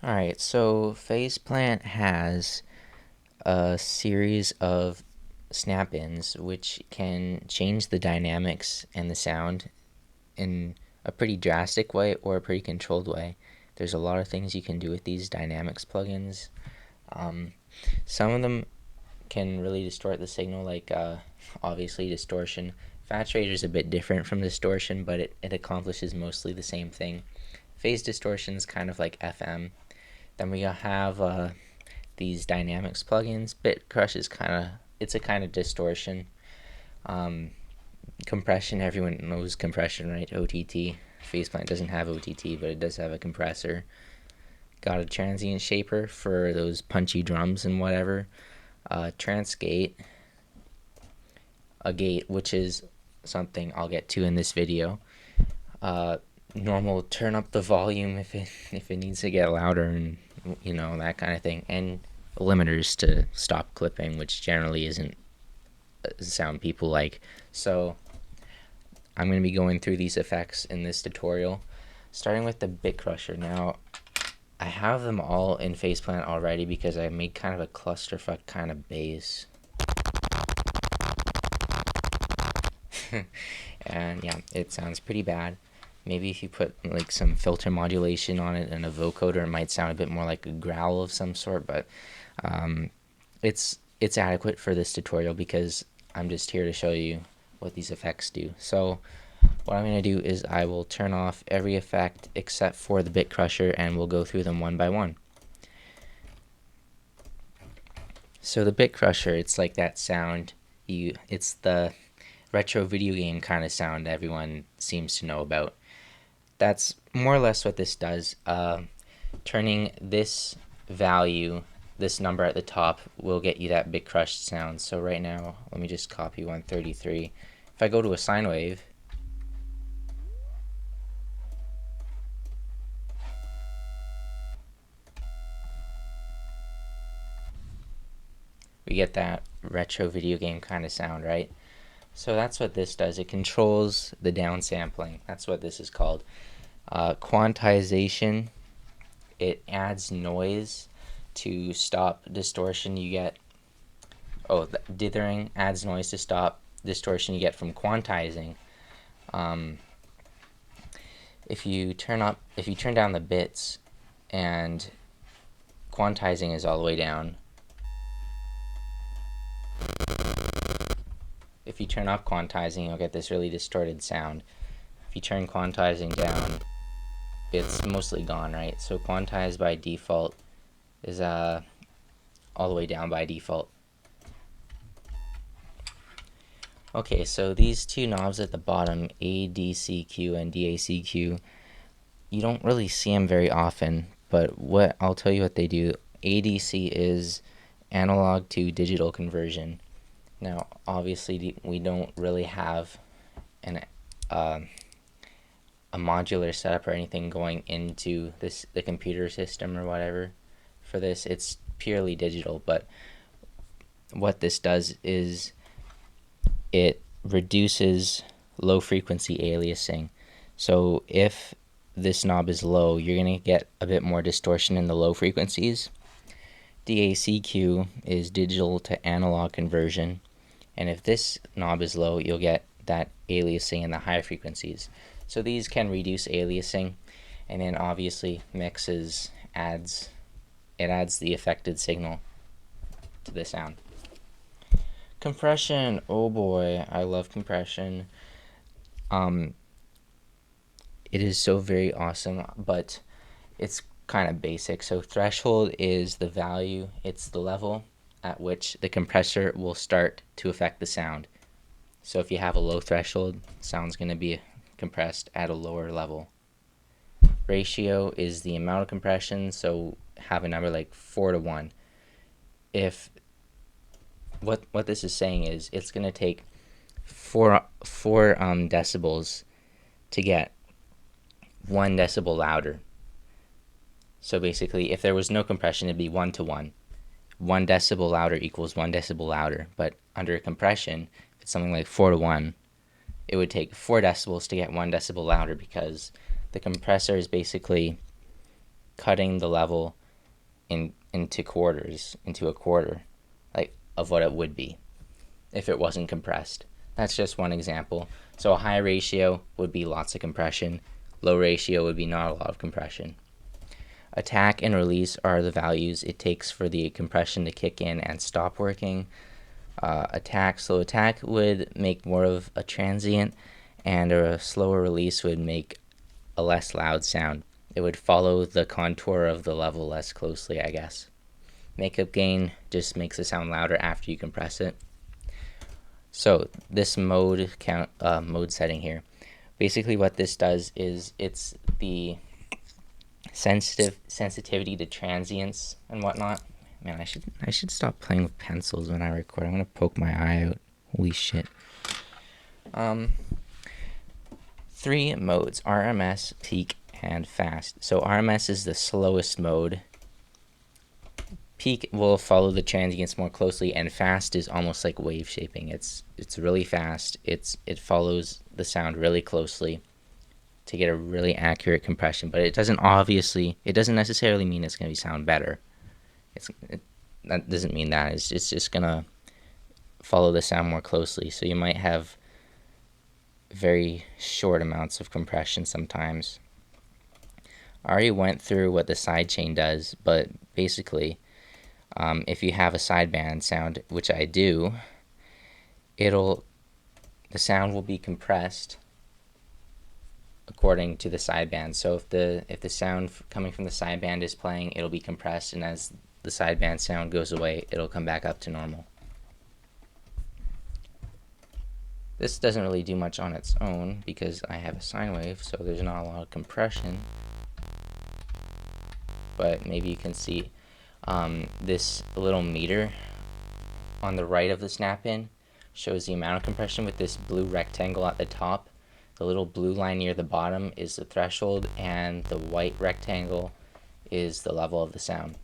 Alright, so Faceplant has a series of snap-ins which can change the dynamics and the sound in a pretty drastic way or a pretty controlled way. There's a lot of things you can do with these dynamics plugins. Some of them can really distort the signal, like obviously Distortion. Fat Rate is a bit different from Distortion, but it accomplishes mostly the same thing. Phase Distortion is kind of like FM. Then we have these dynamics plugins. Bit Crush is it's a kind of distortion. Compression, everyone knows compression, right? OTT. Faceplant doesn't have OTT, but it does have a compressor. Got a transient shaper for those punchy drums and whatever. Transgate, a gate, which is something I'll get to in this video. Normal turn up the volume if it needs to get louder, and that kind of thing, and limiters to stop clipping, which generally isn't a sound people like. So I'm going to be going through these effects in this tutorial, starting with the Bit Crusher. Now I have them all in Faceplant already because I made kind of a clusterfuck kind of bass. And yeah, it sounds pretty bad. Maybe if you put like some filter modulation on it and a vocoder, it might sound a bit more like a growl of some sort, but it's adequate for this tutorial because I'm just here to show you what these effects do. So what I'm going to do is I will turn off every effect except for the Bit Crusher, and we'll go through them one by one. So the Bit Crusher, it's like that sound, it's the retro video game kind of sound everyone seems to know about. That's more or less what this does. Turning this value, this number at the top, will get you that bit crushed sound. So right now, let me just copy 133. If I go to a sine wave, we get that retro video game kind of sound, right? So that's what this does. It controls the downsampling. That's what this is called. Quantization, it adds noise to stop distortion you get. Dithering adds noise to stop distortion you get from quantizing. If you turn down the bits and quantizing is all the way down, if you turn up quantizing, you'll get this really distorted sound. If you turn quantizing down, it's mostly gone, right? So quantize by default is all the way down by default. Okay, so these two knobs at the bottom, ADCQ and DACQ, you don't really see them very often, but what I'll tell you what they do. ADC is analog to digital conversion. Now, obviously, we don't really have a modular setup or anything going into the computer system or whatever for this. It's purely digital, but what this does is it reduces low frequency aliasing. So if this knob is low, you're going to get a bit more distortion in the low frequencies. DACQ is digital to analog conversion, and if this knob is low, you'll get that aliasing in the higher frequencies. So these can reduce aliasing, and then obviously mixes adds the affected signal to the sound. Compression, oh boy, I love compression. It is so very awesome, but it's kind of basic. So threshold is the value, it's the level at which the compressor will start to affect the sound. So if you have a low threshold, sound's going to be compressed at a lower level. Ratio is the amount of compression, so have a number like 4:1. If what this is saying is it's going to take 4 decibels to get 1 decibel louder. So basically, if there was no compression, it'd be 1:1. 1 decibel louder equals 1 decibel louder. But under compression, if it's something like 4:1, it would take 4 decibels to get 1 decibel louder, because the compressor is basically cutting the level into quarters, into a quarter, like of what it would be if it wasn't compressed. That's just one example. So a high ratio would be lots of compression. Low ratio would be not a lot of compression. Attack and release are the values it takes for the compression to kick in and stop working. So attack would make more of a transient, and a slower release would make a less loud sound. It would follow the contour of the level less closely, I guess. Makeup gain just makes the sound louder after you compress it. So this mode setting here, basically what this does is it's the sensitivity to transients and whatnot. Man, I should stop playing with pencils when I record. I'm gonna poke my eye out. Holy shit. 3 modes: RMS, peak, and fast. So RMS is the slowest mode. Peak will follow the transients more closely, and fast is almost like wave shaping. It's really fast. It follows the sound really closely to get a really accurate compression, but it doesn't necessarily mean it's going to sound better. That doesn't mean that. It's just going to follow the sound more closely. So you might have very short amounts of compression sometimes. I already went through what the sidechain does, but basically, if you have a sideband sound, which I do, the sound will be compressed according to the sideband. So if the sound coming from the sideband is playing, it'll be compressed, and as the sideband sound goes away, it'll come back up to normal. This doesn't really do much on its own because I have a sine wave, so there's not a lot of compression. But maybe you can see this little meter on the right of the snap-in shows the amount of compression with this blue rectangle at the top. The little blue line near the bottom is the threshold, and the white rectangle is the level of the sound.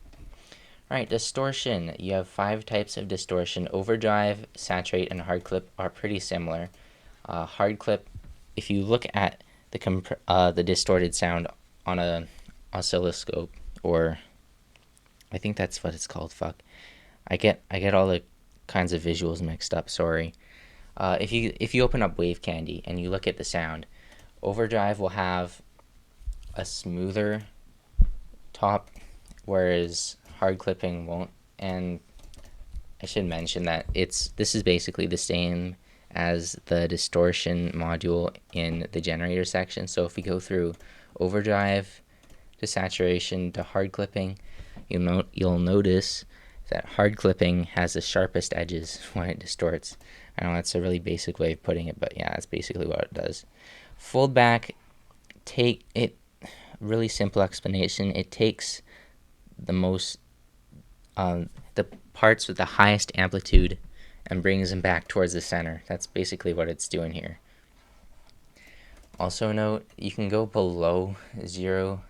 Alright, distortion. You have 5 types of distortion. Overdrive, saturate, and hard clip are pretty similar. Hard clip, if you look at the distorted sound on a oscilloscope, or I think that's what it's called. Fuck, I get all the kinds of visuals mixed up. Sorry. If you open up Wave Candy and you look at the sound, overdrive will have a smoother top, whereas hard clipping won't. And I should mention that this is basically the same as the distortion module in the generator section. So if we go through overdrive to saturation to hard clipping, you'll notice that hard clipping has the sharpest edges when it distorts. I know that's a really basic way of putting it, but yeah, that's basically what it does. Fold back, really simple explanation. It takes the parts with the highest amplitude and brings them back towards the center. That's basically what it's doing here. Also note, you can go below 0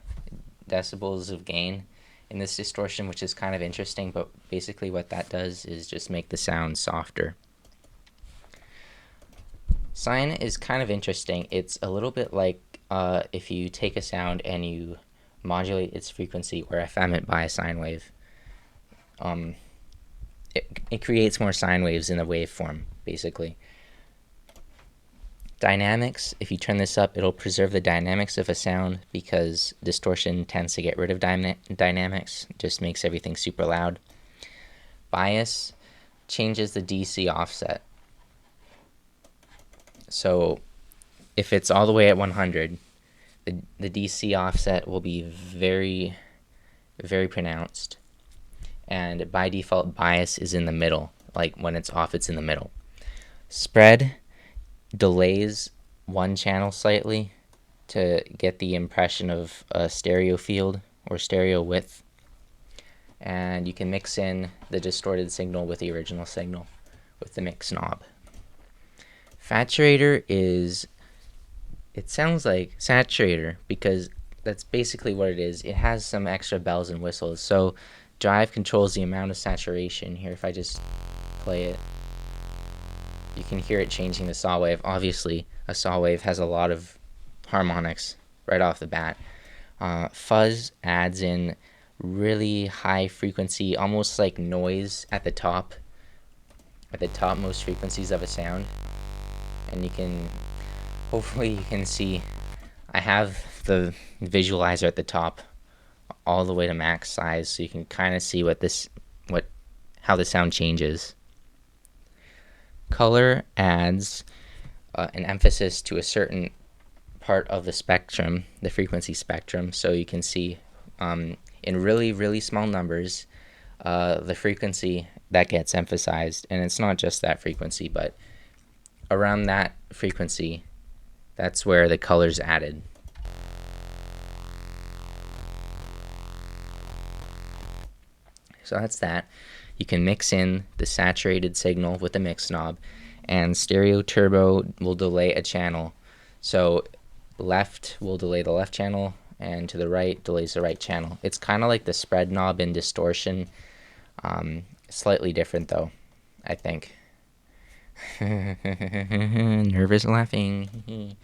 decibels of gain in this distortion, which is kind of interesting, but basically what that does is just make the sound softer. Sine is kind of interesting. It's a little bit like if you take a sound and you modulate its frequency or FM it by a sine wave. It creates more sine waves in the waveform, basically. Dynamics, if you turn this up, it'll preserve the dynamics of a sound because distortion tends to get rid of dynamics, just makes everything super loud. Bias changes the DC offset. So if it's all the way at 100, the DC offset will be very, very pronounced. And by default, bias is in the middle. Like when it's off, it's in the middle. Spread delays one channel slightly to get the impression of a stereo field or stereo width. And you can mix in the distorted signal with the original signal with the mix knob. Saturator it sounds like saturator because that's basically what it is. It has some extra bells and whistles. So drive controls the amount of saturation. Here, if I just play it, you can hear it changing the saw wave. Obviously, a saw wave has a lot of harmonics right off the bat. Fuzz adds in really high frequency, almost like noise at the topmost frequencies of a sound. And hopefully you can see, I have the visualizer at the top all the way to max size, so you can kind of see how the sound changes. Color adds an emphasis to a certain part of the spectrum, the frequency spectrum, so you can see in really, really small numbers the frequency that gets emphasized. And it's not just that frequency, but around that frequency, that's where the color's added. So that's that. You can mix in the saturated signal with the mix knob, and stereo turbo will delay a channel. So left will delay the left channel, and to the right delays the right channel. It's kind of like the spread knob in Distortion. Slightly different though, I think. Nervous laughing.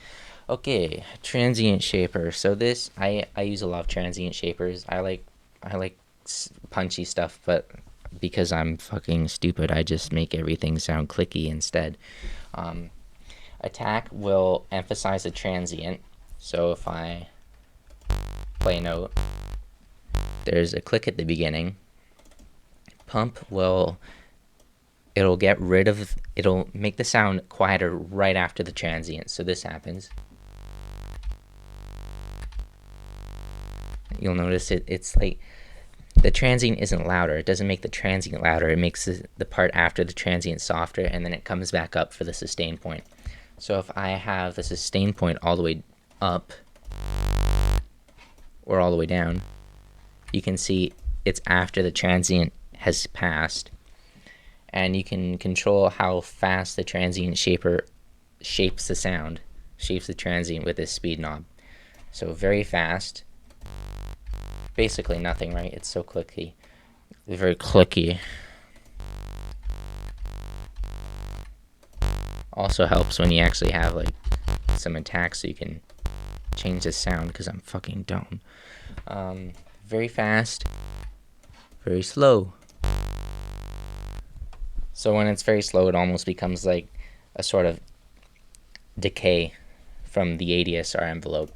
Okay, transient shaper. So this, I use a lot of transient shapers. I like punchy stuff, but because I'm fucking stupid, I just make everything sound clicky instead. Attack will emphasize a transient. So if I play a note, there's a click at the beginning. Pump it'll make the sound quieter right after the transient. So this happens. You'll notice it's like the transient isn't louder. It doesn't make the transient louder. It makes the part after the transient softer, and then it comes back up for the sustain point. So if I have the sustain point all the way up or all the way down, you can see it's after the transient has passed. And you can control how fast the transient shaper shapes the sound, shapes the transient with this speed knob. So very fast. Basically nothing, right? It's so clicky. Very clicky. Also helps when you actually have like some attacks, so you can change the sound, because I'm fucking dumb. Very fast, very slow. So when it's very slow, it almost becomes like a sort of decay from the ADSR envelope.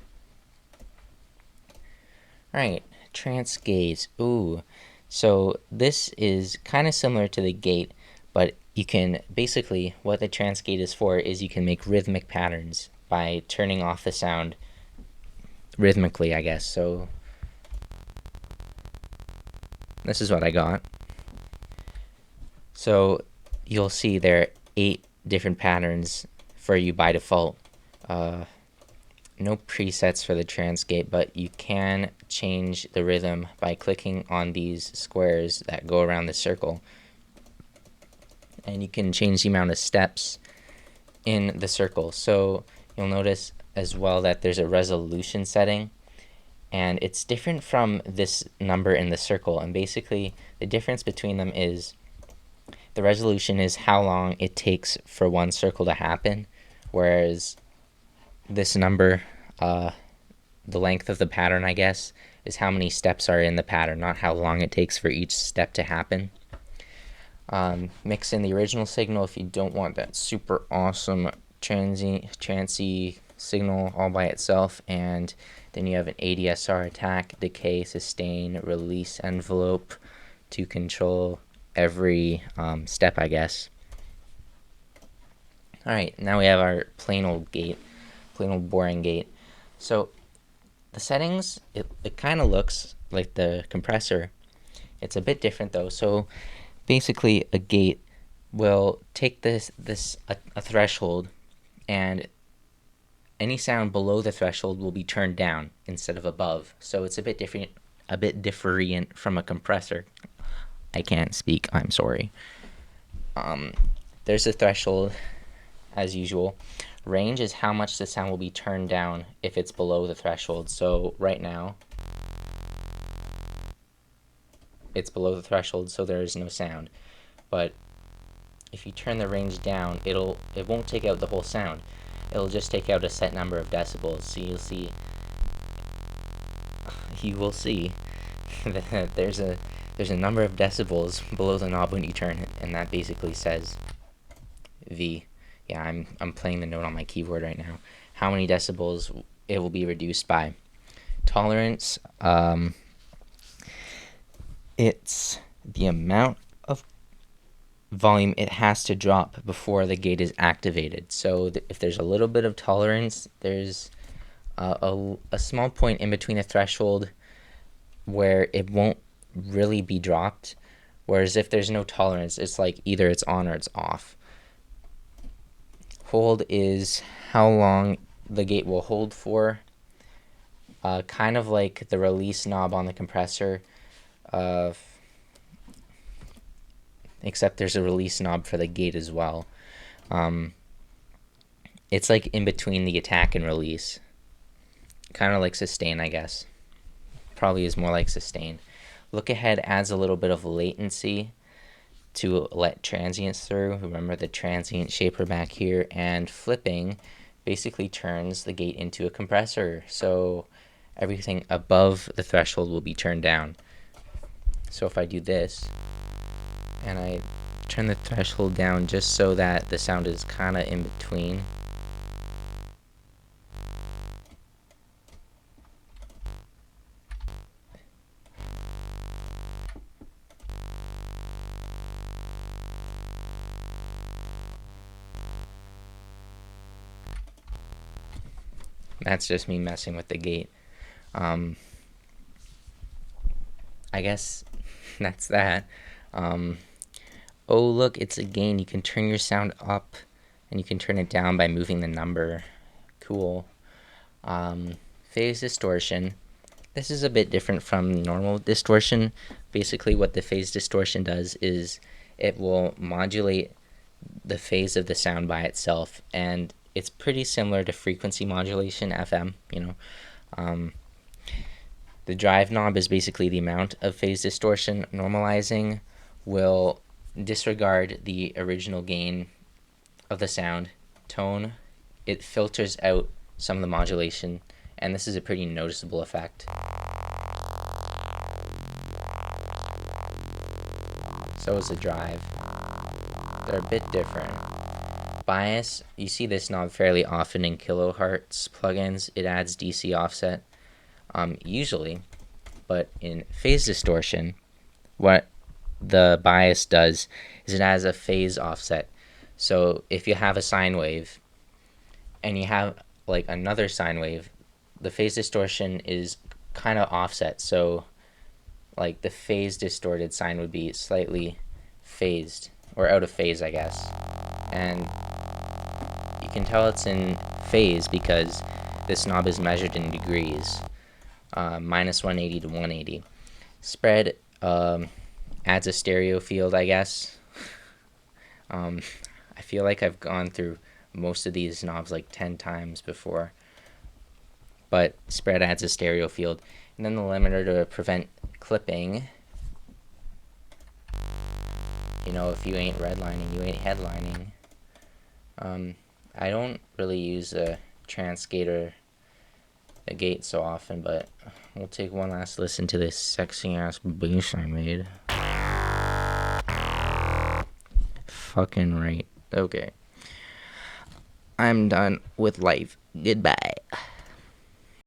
Alright, trance gates. Ooh. So this is kind of similar to the gate, but you can basically, what the trance gate is for is you can make rhythmic patterns by turning off the sound rhythmically, I guess. So this is what I got. So you'll see there are 8 different patterns for you by default. No presets for the trance gate, but you can change the rhythm by clicking on these squares that go around the circle. And you can change the amount of steps in the circle. So you'll notice as well that there's a resolution setting, and it's different from this number in the circle. And basically the difference between them is the resolution is how long it takes for one circle to happen, whereas this number, the length of the pattern, I guess, is how many steps are in the pattern, not how long it takes for each step to happen. Mix in the original signal if you don't want that super awesome trancy signal all by itself, and then you have an ADSR attack, decay, sustain, release envelope to control every step, I guess. Alright, now we have our plain old gate, plain old boring gate. So the settings, it kind of looks like the compressor. It's a bit different though. So basically a gate will take a threshold, and any sound below the threshold will be turned down instead of above. So it's a bit different from a compressor. I can't speak, I'm sorry. There's a threshold as usual. Range is how much the sound will be turned down if it's below the threshold. So right now it's below the threshold, so there is no sound. But if you turn the range down, it won't take out the whole sound. It'll just take out a set number of decibels. So you'll see you will see that there's a number of decibels below the knob when you turn it, and that basically says V. Yeah, I'm playing the note on my keyboard right now. How many decibels it will be reduced by. Tolerance, it's the amount of volume it has to drop before the gate is activated. So if there's a little bit of tolerance, there's a small point in between a threshold where it won't really be dropped, whereas if there's no tolerance, it's like either it's on or it's off. Hold is how long the gate will hold for, kind of like the release knob on the compressor, except there's a release knob for the gate as well. It's like in between the attack and release, kind of like sustain, I guess. Probably is more like sustain. Look ahead adds a little bit of latency to let transients through. Remember the transient shaper back here, and flipping basically turns the gate into a compressor, so everything above the threshold will be turned down. So if I do this and I turn the threshold down just so that the sound is kind of in between, that's just me messing with the gate. I guess that's that. Oh, look, it's a gain. You can turn your sound up and you can turn it down by moving the number. Cool. Phase distortion. This is a bit different from normal distortion. Basically, what the phase distortion does is it will modulate the phase of the sound by itself, and it's pretty similar to frequency modulation, FM, The drive knob is basically the amount of phase distortion. Normalizing will disregard the original gain of the sound. Tone, it filters out some of the modulation, and this is a pretty noticeable effect. So is the drive. They're a bit different. Bias, you see this knob fairly often in kilohertz plugins. It adds DC offset, usually, but in phase distortion, what the bias does is it has a phase offset. So if you have a sine wave and you have like another sine wave, the phase distortion is kind of offset. So like the phase distorted sine would be slightly phased, or out of phase, I guess. And you can tell it's in phase because this knob is measured in degrees, minus 180 to 180. Spread adds a stereo field, I guess. I feel like I've gone through most of these knobs like 10 times before, but spread adds a stereo field. And then the limiter to prevent clipping. If you ain't redlining, you ain't headlining. I don't really use a transgate or a gate so often, but we'll take one last listen to this sexy ass bass I made. Fucking right. Okay. I'm done with life. Goodbye.